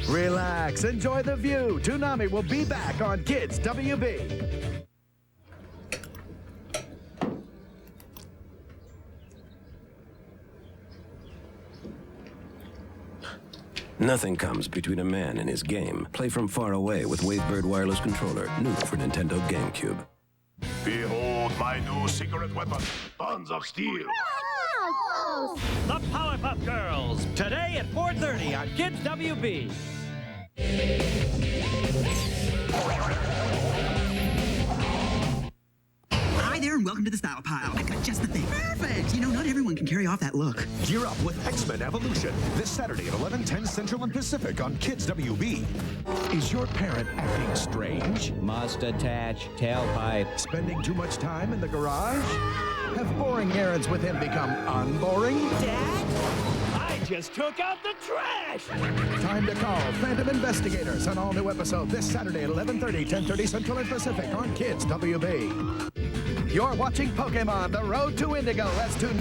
Relax, enjoy the view. Toonami will be back on KidsWB. Nothing comes between a man and his game. Play from far away with Wavebird wireless controller, new for Nintendo GameCube. Behold my new secret weapon, tons of steel. The Powerpuff Girls, today at 4:30 on KidsWB. Hi there and welcome to the Style Pile. I've got just the thing. Perfect! You know, not everyone can carry off that look. Gear up with X-Men Evolution this Saturday at 11:10 Central and Pacific on KidsWB. Is your parent acting strange? Must attach tailpipe. Spending too much time in the garage? Have boring errands with him become unboring? Dad? I just took out the trash! Time to call Phantom Investigators. An all-new episode this Saturday at 11:30, 10:30 Central and Pacific on KidsWB. You're watching Pokemon, The Road to Indigo as Toonami